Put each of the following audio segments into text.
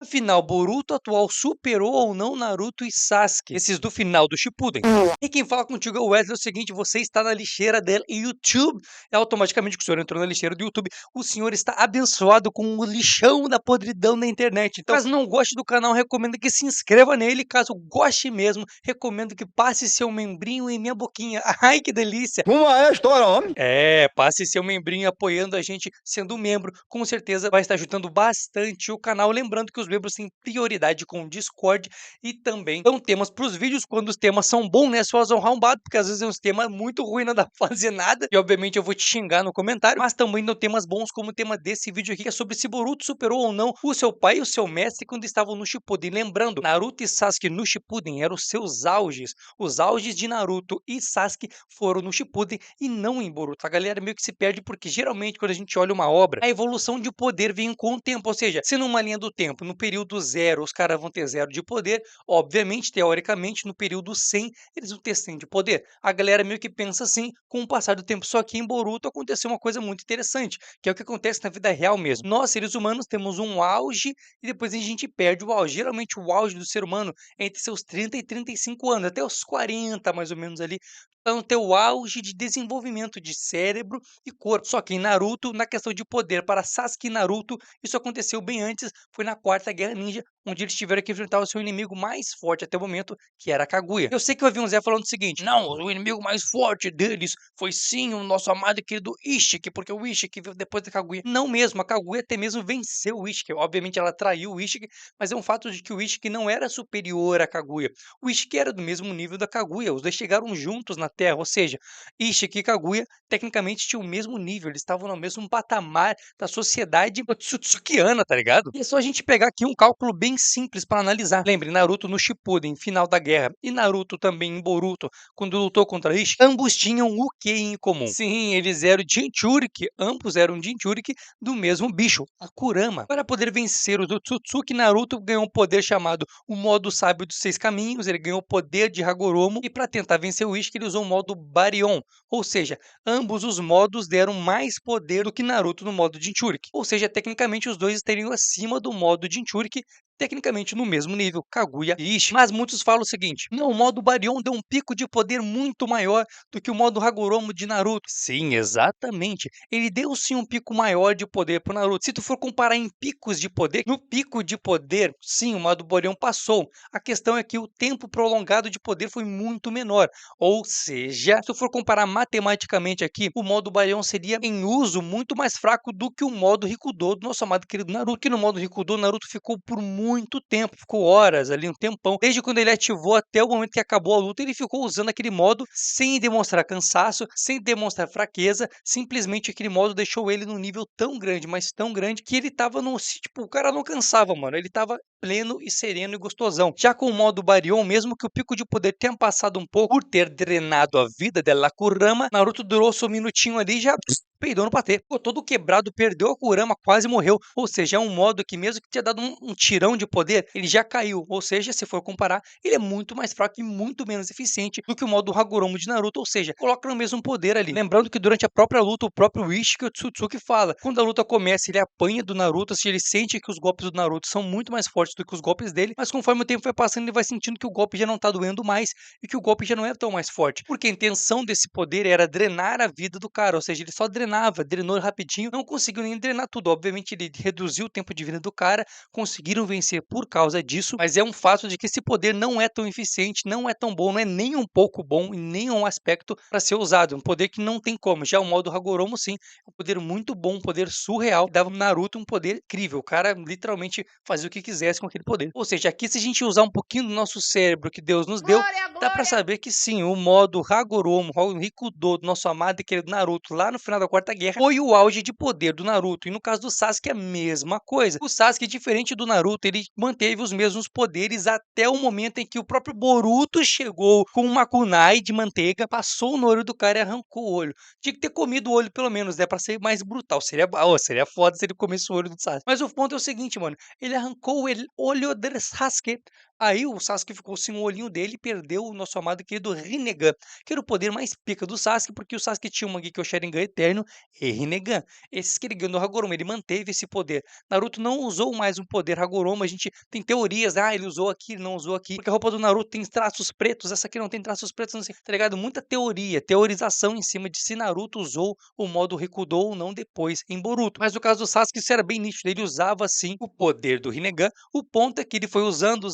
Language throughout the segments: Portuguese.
Afinal, Boruto atual superou ou não Naruto e Sasuke? Esses do final do Shippuden. E quem fala contigo é o Wesley, é o seguinte, você está na lixeira dela e YouTube, é automaticamente que o senhor entrou na lixeira do YouTube, o senhor está abençoado com o lixão da podridão da internet. Então, caso não goste do canal, recomendo que se inscreva nele, caso goste mesmo, recomendo que passe seu membrinho em minha boquinha. Ai, que delícia! Como é a história, homem? É, passe seu membrinho apoiando a gente, sendo membro, com certeza vai estar ajudando bastante o canal. Lembrando que os membros têm prioridade com o Discord e também dão temas para os vídeos quando os temas são bons, né? Só são arrombados, porque às vezes é uns temas muito ruins, não dá pra fazer nada. E obviamente eu vou te xingar no comentário, mas também dão temas bons, como o tema desse vídeo aqui, que é sobre se Boruto superou ou não o seu pai e o seu mestre quando estavam no Shippuden. Lembrando, Naruto e Sasuke no Shippuden eram os seus auges. Os auges de Naruto e Sasuke foram no Shippuden e não em Boruto. A galera meio que se perde porque geralmente quando a gente olha uma obra, a evolução de poder vem com o tempo, ou seja, se numa linha do tempo, no período 0, os caras vão ter 0 de poder, obviamente, teoricamente, no período 100, eles vão ter 100 de poder. A galera meio que pensa assim com o passar do tempo, só que em Boruto aconteceu uma coisa muito interessante, que é o que acontece na vida real mesmo. Nós, seres humanos, temos um auge e depois a gente perde o auge. Geralmente o auge do ser humano é entre seus 30 e 35 anos, até os 40 mais ou menos ali, vão ter o auge de desenvolvimento de cérebro e corpo. Só que em Naruto, na questão de poder para Sasuke e Naruto, isso aconteceu bem antes, foi na Quarta Guerra Ninja, onde eles tiveram que enfrentar o seu inimigo mais forte até o momento, que era a Kaguya. Eu sei que eu ouvi um Zé falando o seguinte, não, o inimigo mais forte deles foi sim o nosso amado e querido Ishiki, porque o Ishiki veio depois da Kaguya. Não mesmo, a Kaguya até mesmo venceu o Ishiki. Obviamente ela traiu o Ishiki, mas é um fato de que o Ishiki não era superior à Kaguya. O Ishiki era do mesmo nível da Kaguya, os dois chegaram juntos na Terra, ou seja, Ishiki e Kaguya tecnicamente tinham o mesmo nível, eles estavam no mesmo patamar da sociedade Otsutsukiana, tá ligado? E é só a gente pegar aqui um cálculo bem simples para analisar. Lembre, Naruto no Shippuden, final da guerra, e Naruto também em Boruto, quando lutou contra Ishiki, ambos tinham o que em comum? Sim, eles eram Jinchuriki, ambos eram Jinchuriki do mesmo bicho, a Kurama. Para poder vencer os Otsutsuki, Naruto ganhou um poder chamado o modo sábio dos 6 caminhos, ele ganhou o poder de Hagoromo, e para tentar vencer o Ishiki, ele usou o modo Baryon, ou seja, ambos os modos deram mais poder do que Naruto no modo Jinchuriki. Ou seja, tecnicamente os dois estariam acima do modo Jinchuriki, tecnicamente no mesmo nível, Kaguya e Ishii. Mas muitos falam o seguinte, não, o modo Baryon deu um pico de poder muito maior do que o modo Hagoromo de Naruto. Sim, exatamente. Ele deu sim um pico maior de poder pro Naruto. Se tu for comparar em picos de poder, no pico de poder, sim, o modo Baryon passou. A questão é que o tempo prolongado de poder foi muito menor. Ou seja, se tu for comparar matematicamente aqui, o modo Baryon seria em uso muito mais fraco do que o modo Rikudo do nosso amado querido Naruto. Que no modo Rikudo, Naruto ficou por muito tempo, ficou horas ali, um tempão. Desde quando ele ativou até o momento que acabou a luta, ele ficou usando aquele modo sem demonstrar cansaço, sem demonstrar fraqueza. Simplesmente aquele modo deixou ele num nível tão grande, mas tão grande, que ele tava no... Tipo, o cara não cansava, mano. Ele tava pleno e sereno e gostosão. Já com o modo Baryon, mesmo que o pico de poder tenha passado um pouco por ter drenado a vida dela, Kurama, Naruto durou só um minutinho ali e já peidou no patê. Ficou todo quebrado, perdeu a Kurama, quase morreu. Ou seja, é um modo que mesmo que tinha dado um tirão de poder, ele já caiu. Ou seja, se for comparar, ele é muito mais fraco e muito menos eficiente do que o modo Hagoromo de Naruto. Ou seja, coloca no mesmo poder ali. Lembrando que durante a própria luta, o próprio Ishiki Otsutsuki fala, quando a luta começa, ele apanha do Naruto, assim, ele sente que os golpes do Naruto são muito mais fortes do que os golpes dele, mas conforme o tempo vai passando, ele vai sentindo que o golpe já não tá doendo mais e que o golpe já não é tão mais forte. Porque a intenção desse poder era drenar a vida do cara, ou seja, ele só drenava, drenou rapidinho, não conseguiu nem drenar tudo. Obviamente, ele reduziu o tempo de vida do cara, conseguiram vencer por causa disso, mas é um fato de que esse poder não é tão eficiente, não é tão bom, não é nem um pouco bom em nenhum aspecto para ser usado. É um poder que não tem como. Já o modo Hagoromo, sim, é um poder muito bom, um poder surreal, que dava no Naruto um poder incrível. O cara literalmente fazia o que quisesse com aquele poder. Ou seja, aqui se a gente usar um pouquinho do nosso cérebro que Deus nos deu, dá pra saber que sim, o modo Hagoromo, o Rikudo do nosso amado e querido Naruto lá no final da Quarta Guerra foi o auge de poder do Naruto. E no caso do Sasuke é a mesma coisa. O Sasuke, diferente do Naruto, ele manteve os mesmos poderes até o momento em que o próprio Boruto chegou com uma kunai de manteiga, passou no olho do cara e arrancou o olho. Tinha que ter comido o olho pelo menos, né, pra ser mais brutal. Seria foda se ele comesse o olho do Sasuke. Mas o ponto é o seguinte, mano, ele arrancou o olho do Sasuke Aí o Sasuke ficou sem o olhinho dele e perdeu o nosso amado e querido Rinnegan, que era o poder mais pica do Sasuke, porque o Sasuke tinha o Mangekyou Sharingan Eterno e Rinnegan. Esse que ele ganhou no Hagoromo, ele manteve esse poder. Naruto não usou mais um poder Hagoromo, a gente tem teorias, ele usou aqui, ele não usou aqui, porque a roupa do Naruto tem traços pretos, essa aqui não tem traços pretos, não sei, tá ligado? Muita teoria, teorização em cima de se Naruto usou o modo Rikudo ou não depois em Boruto. Mas no caso do Sasuke, isso era bem nítido, ele usava sim o poder do Rinnegan, o ponto é que ele foi usando,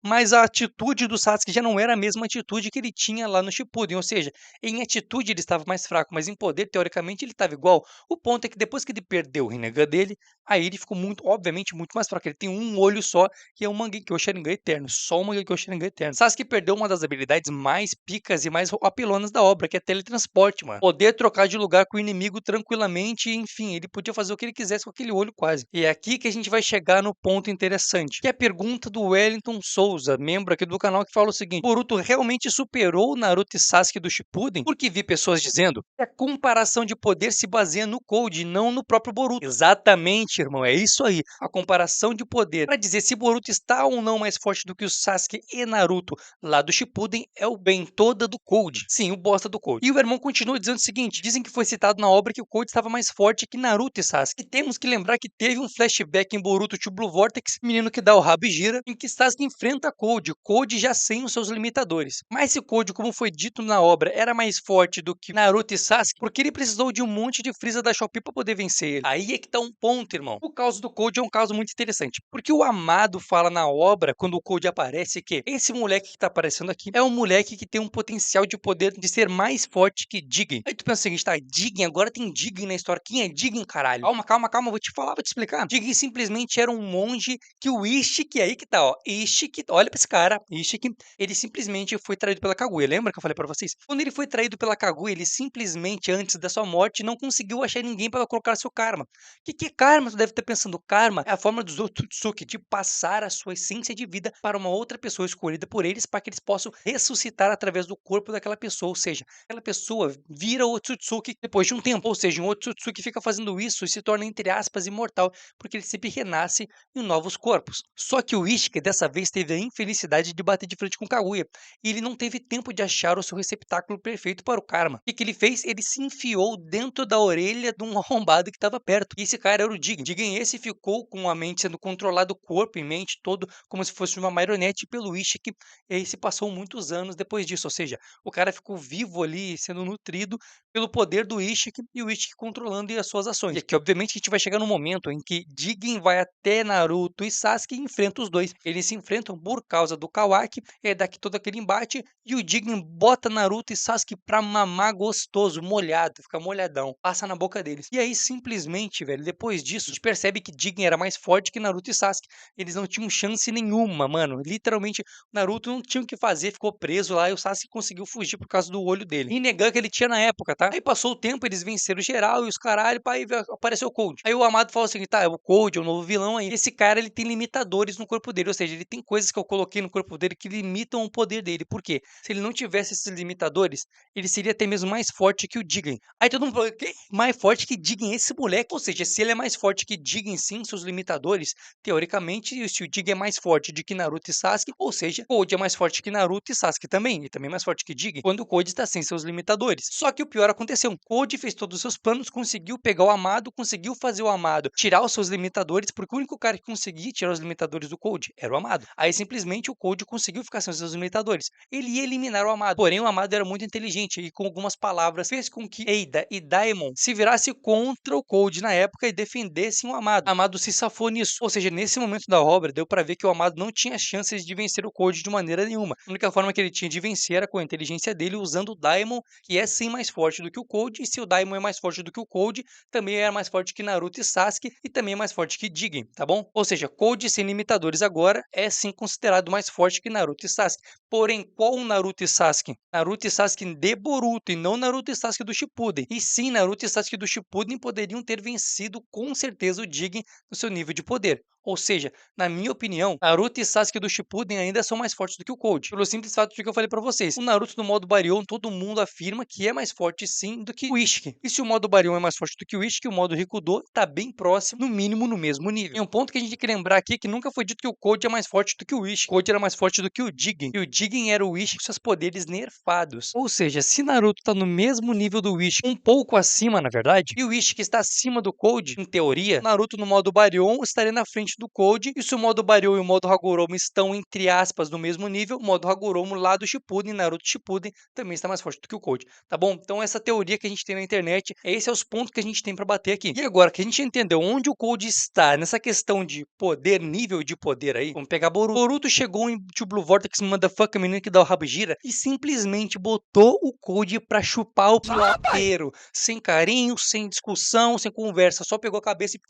mas a atitude do Sasuke já não era a mesma atitude que ele tinha lá no Shippuden, ou seja, em atitude ele estava mais fraco, mas em poder, teoricamente, ele estava igual. O ponto é que depois que ele perdeu o Rinnegan dele, aí ele ficou muito, obviamente, muito mais fraco. Ele tem um olho só, que é o Mangekyou Sharingan Eterno, só o Mangekyou Sharingan Eterno. Sasuke perdeu uma das habilidades mais picas e mais apelonas da obra, que é teletransporte, mano. Poder trocar de lugar com o inimigo tranquilamente, enfim, ele podia fazer o que ele quisesse com aquele olho quase. E é aqui que a gente vai chegar no ponto interessante, que é a pergunta do Wellington Souza, membro aqui do canal, que fala o seguinte: Boruto realmente superou Naruto e Sasuke do Shippuden? Porque vi pessoas dizendo que a comparação de poder se baseia no Code, não no próprio Boruto. Exatamente, irmão, é isso aí. A comparação de poder para dizer se Boruto está ou não mais forte do que o Sasuke e Naruto lá do Shippuden é o bem toda do Code. Sim, o bosta do Code. E o irmão continua dizendo o seguinte: dizem que foi citado na obra que o Code estava mais forte que Naruto e Sasuke. E temos que lembrar que teve um flashback em Boruto to Blue Vortex, menino que dá o rabo e gira, em que Sasuke enfrenta Code, Code já sem os seus limitadores. Mas se Code, como foi dito na obra, era mais forte do que Naruto e Sasuke, porque ele precisou de um monte de Frieza da Shopee para poder vencer ele. Aí é que tá um ponto, irmão. O caso do Code é um caso muito interessante, porque o Amado fala na obra, quando o Code aparece, que esse moleque que tá aparecendo aqui é um moleque que tem um potencial de poder de ser mais forte que Jigen. Aí tu pensa o seguinte, tá, Jigen, agora tem Jigen na história. Quem é Jigen, caralho? Calma, vou te falar, vou te explicar. Jigen simplesmente era um monge que o Ishiki, aí que tá, ó, Ishiki, olha pra esse cara, Ishiki, ele simplesmente foi traído pela Kaguya, lembra que eu falei pra vocês? Quando ele foi traído pela Kaguya, ele simplesmente, antes da sua morte, não conseguiu achar ninguém para colocar seu karma. Que é karma? Tu deve estar pensando, karma é a forma dos Otsutsuki de passar a sua essência de vida para uma outra pessoa escolhida por eles, para que eles possam ressuscitar através do corpo daquela pessoa, ou seja, aquela pessoa vira o Otsutsuki depois de um tempo, ou seja, um Otsutsuki fica fazendo isso e se torna, entre aspas, imortal, porque ele sempre renasce em novos corpos. Só que o Ishiki dessa vez teve a infelicidade de bater de frente com Kaguya, e ele não teve tempo de achar o seu receptáculo perfeito para o karma. O que ele fez? Ele se enfiou dentro da orelha de um arrombado que estava perto. E esse cara era o Jigen. Jigen esse ficou com a mente sendo controlado, corpo e mente todo, como se fosse uma marionete pelo Ishiki, e aí se passou muitos anos depois disso, ou seja, o cara ficou vivo ali, sendo nutrido pelo poder do Ishiki e o Ishiki controlando as suas ações. E aqui, obviamente, a gente vai chegar no momento em que Jigen vai até Naruto e Sasuke e enfrenta os dois. Eles se enfrentam por causa do Kawaki, é daqui todo aquele embate, e o Jigen bota Naruto e Sasuke pra mamar gostoso, molhado, fica molhadão, passa na boca deles. E aí, simplesmente, velho, depois disso, a gente percebe que Jigen era mais forte que Naruto e Sasuke. Eles não tinham chance nenhuma, mano. Literalmente, Naruto não tinha o que fazer, ficou preso lá e o Sasuke conseguiu fugir por causa do olho dele. E negar que ele tinha na época, tá? Aí passou o tempo, eles venceram geral e os caralho, pá, aí apareceu o Cold. Aí o Amado falou assim, tá, é o Cold, é o novo vilão aí. Esse cara, ele tem limitadores no corpo dele, ou seja, ele tem coisas que eu coloquei no corpo dele que limitam o poder dele. Por quê? Se ele não tivesse esses limitadores, ele seria até mesmo mais forte que o Jigen. Aí todo mundo falou, que? Mais forte que Jigen esse moleque? Ou seja, se ele é mais forte que Jigen sim, seus limitadores, teoricamente, se o Jigen é mais forte do que Naruto e Sasuke, ou seja, Code é mais forte que Naruto e Sasuke também, e também é mais forte que Jigen, quando o Code está sem seus limitadores. Só que o pior aconteceu, Code fez todos os seus planos, conseguiu pegar o Amado, conseguiu fazer o Amado tirar os seus limitadores, porque o único cara que conseguia tirar os limitadores do Code era o Amado. Aí simplesmente o Code conseguiu ficar sem os seus limitadores. Ele ia eliminar o Amado, porém o Amado era muito inteligente e com algumas palavras fez com que Eida e Daimon se virassem contra o Code na época e defendessem o Amado. O Amado se safou nisso, ou seja, nesse momento da obra deu pra ver que o Amado não tinha chances de vencer o Code de maneira nenhuma. A única forma que ele tinha de vencer era com a inteligência dele usando o Daimon, que é sim mais forte do que o Code, e se o Daimon é mais forte do que o Code, também era mais forte que Naruto e Sasuke e também é mais forte que Jigen, tá bom? Ou seja, Code sem limitadores agora é sim considerado mais forte que Naruto e Sasuke. Porém, qual Naruto e Sasuke? Naruto e Sasuke de Boruto e não Naruto e Sasuke do Shippuden. E sim, Naruto e Sasuke do Shippuden poderiam ter vencido com certeza o Jigen no seu nível de poder. Ou seja, na minha opinião, Naruto e Sasuke do Shippuden ainda são mais fortes do que o Cold. Pelo simples fato de que eu falei pra vocês. O Naruto no modo Baryon, todo mundo afirma que é mais forte sim do que o Ishiki. E se o modo Baryon é mais forte do que o Ishiki, o modo Rikudo tá bem próximo, no mínimo no mesmo nível. E um ponto que a gente tem que lembrar aqui é que nunca foi dito que o Cold é mais forte do que o Ishiki. O Cold era mais forte do que o Jigen. E o Jigen era o Ishiki com seus poderes nerfados. Ou seja, se Naruto tá no mesmo nível do Ishiki, um pouco acima, na verdade, e o Ishiki está acima do Cold, em teoria, Naruto no modo Baryon estaria na frente do Cold. E se o modo Baryon e o modo Hagoromo estão, entre aspas, no mesmo nível, o modo Hagoromo lá do Shippuden, Naruto Shippuden, também está mais forte do que o Cold, tá bom? Então essa teoria que a gente tem na internet, esses são os pontos que a gente tem pra bater aqui. E agora que a gente entendeu onde o Cold está nessa questão de poder, nível de poder aí, vamos pegar Boruto. Boruto chegou em Two Blue Vortex, motherfucker, menino que dá o rabo gira, e simplesmente botou o Cold pra chupar o pilapeiro, sem carinho, sem discussão, sem conversa, só pegou a cabeça e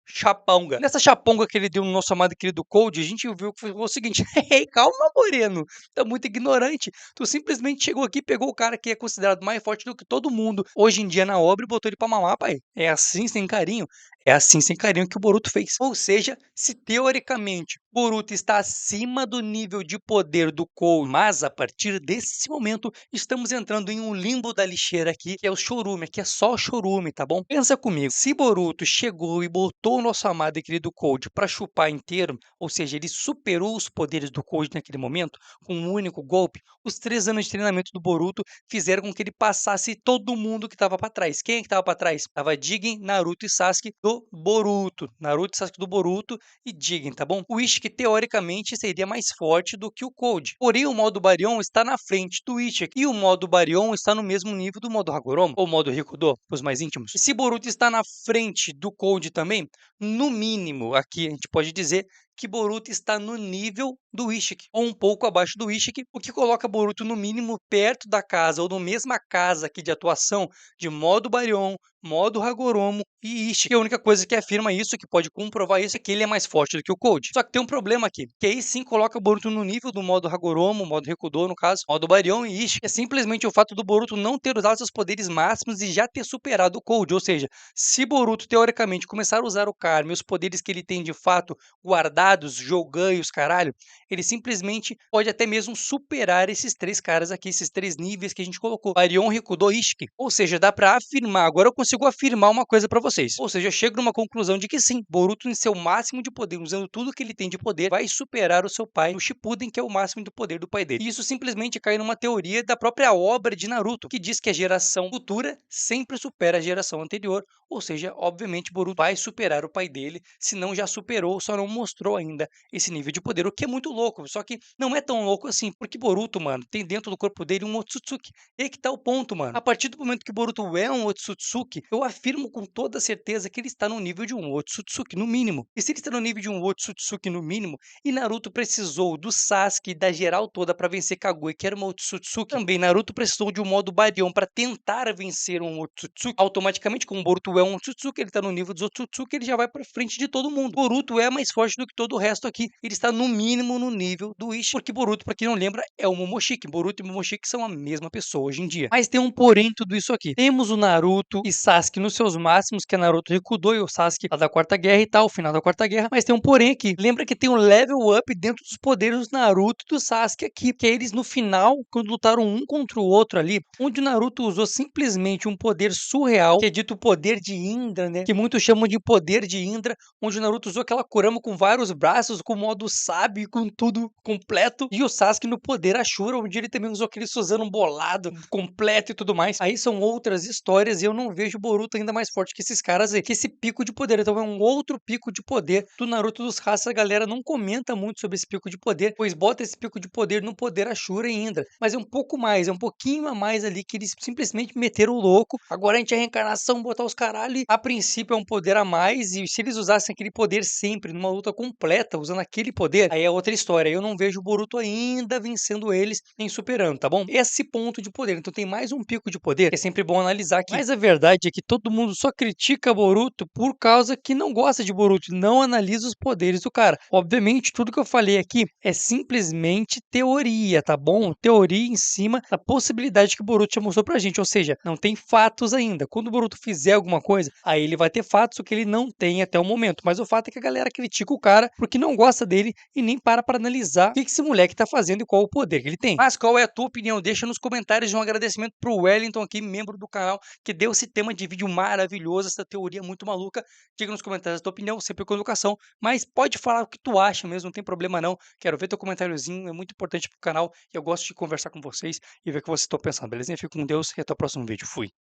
chaponga. Nessa chaponga que ele deu no nosso amado e querido Cold, a gente viu que foi o seguinte: ei, calma, Moreno, tá muito ignorante. Tu simplesmente chegou aqui, pegou o cara que é considerado mais forte do que todo mundo hoje em dia na obra e botou ele pra mamar, pai. É assim, sem carinho. É assim, sem carinho, que o Boruto fez. Ou seja, se teoricamente Boruto está acima do nível de poder do Cold, mas a partir desse momento estamos entrando em um limbo da lixeira aqui, que é o Chorume, aqui é só o Chorume, tá bom? Pensa comigo, se Boruto chegou e botou o nosso amado e querido Cold pra chupar inteiro, ou seja, ele superou os poderes do Cold naquele momento, com um único golpe, os 3 anos de treinamento do Boruto fizeram com que ele passasse todo mundo que tava pra trás. Quem é que tava pra trás? Tava Jigen, Naruto e Sasuke do Boruto. Naruto e Sasuke do Boruto e Jigen, tá bom? O Ishiki, teoricamente, seria mais forte do que o Cold. Porém, o modo Baryon está na frente do Ishiki. E o modo Baryon está no mesmo nível do modo Hagoromo, ou modo Rikudo, para os mais íntimos. E se Boruto está na frente do Cold também, no mínimo, aqui a gente pode dizer que Boruto está no nível do Ishiki, ou um pouco abaixo do Ishiki, o que coloca Boruto no mínimo perto da casa, ou na mesma casa aqui de atuação, de modo Baryon, modo Hagoromo e Ishiki. A única coisa que afirma isso, que pode comprovar isso, é que ele é mais forte do que o Cold. Só que tem um problema aqui, que aí sim coloca Boruto no nível do modo Hagoromo, modo Rikudo no caso, modo Baryon e Ishiki. É simplesmente o fato do Boruto não ter usado seus poderes máximos e já ter superado o Cold. Ou seja, se Boruto teoricamente começar a usar o Karma e os poderes que ele tem de fato guardados, Joganhos, caralho, ele simplesmente pode até mesmo superar esses 3 caras aqui, esses 3 níveis que a gente colocou, Baryon, Rikudo e Ishiki. Ou seja, dá pra afirmar, agora eu consigo afirmar uma coisa pra vocês. Ou seja, eu chego numa conclusão de que sim, Boruto em seu máximo de poder, usando tudo que ele tem de poder, vai superar o seu pai no Shippuden, que é o máximo do poder do pai dele. E isso simplesmente cai numa teoria da própria obra de Naruto, que diz que a geração futura sempre supera a geração anterior, ou seja, obviamente Boruto vai superar o pai dele, se não já superou, só não mostrou ainda esse nível de poder, o que é muito louco, só que não é tão louco assim, porque Boruto, mano, tem dentro do corpo dele um Otsutsuki. E aí que tá o ponto, mano. A partir do momento que Boruto é um Otsutsuki, eu afirmo com toda certeza que ele está no nível de um Otsutsuki, no mínimo. E se ele está no nível de um Otsutsuki, no mínimo, e Naruto precisou do Sasuke e da geral toda pra vencer Kaguya, que era uma Otsutsuki, também Naruto precisou de um modo Baryon pra tentar vencer um Otsutsuki, automaticamente, como Boruto é um Otsutsuki, ele tá no nível dos Otsutsuki, ele já vai pra frente de todo mundo. Boruto é mais forte do que todo o resto aqui. Ele está no mínimo no nível do Ishii, porque Boruto, pra quem não lembra, é o Momoshiki. Boruto e Momoshiki são a mesma pessoa hoje em dia. Mas tem um porém em tudo isso aqui. Temos o Naruto e Sasuke nos seus máximos, que é Naruto Rikudo e o Sasuke lá da Quarta Guerra e tal, o final da Quarta Guerra. Mas tem um porém aqui. Lembra que tem um level up dentro dos poderes do Naruto e do Sasuke aqui, que é eles no final, quando lutaram um contra o outro ali, onde o Naruto usou simplesmente um poder surreal, que é dito poder de Indra, né? Que muitos chamam de poder de Indra, onde o Naruto usou aquela Kurama com vários braços, com modo sábio, com tudo completo. E o Sasuke no poder Ashura, onde ele também usou aquele Suzano bolado, completo e tudo mais. Aí são outras histórias e eu não vejo o Boruto ainda mais forte que esses caras aí, que esse pico de poder. Então é um outro pico de poder do Naruto dos Raças. A galera não comenta muito sobre esse pico de poder, pois bota esse pico de poder no poder Ashura e Indra. Mas é um pouco mais, é um pouquinho a mais ali que eles simplesmente meteram o louco. Agora a gente é reencarnação, botar os caralho. E a princípio é um poder a mais, e se eles usassem aquele poder sempre, numa luta completa, usando aquele poder, aí é outra história. Eu não vejo o Boruto ainda vencendo eles, nem superando, tá bom? Esse ponto de poder. Então tem mais um pico de poder, que é sempre bom analisar aqui. Mas a verdade é que todo mundo só critica Boruto por causa que não gosta de Boruto, não analisa os poderes do cara. Obviamente, tudo que eu falei aqui é simplesmente teoria, tá bom? Teoria em cima da possibilidade que o Boruto já mostrou pra gente, ou seja, não tem fatos ainda. Quando o Boruto fizer alguma coisa? Aí ele vai ter fatos, o que ele não tem até o momento. Mas o fato é que a galera critica o cara porque não gosta dele e nem para analisar o que esse moleque tá fazendo e qual o poder que ele tem. Mas qual é a tua opinião? Deixa nos comentários. Um agradecimento pro Wellington aqui, membro do canal, que deu esse tema de vídeo maravilhoso, essa teoria muito maluca. Diga nos comentários a tua opinião, sempre com educação, mas pode falar o que tu acha mesmo, não tem problema não. Quero ver teu comentáriozinho, é muito importante pro canal e eu gosto de conversar com vocês e ver o que vocês estão pensando, belezinha? Fico com Deus e até o próximo vídeo. Fui!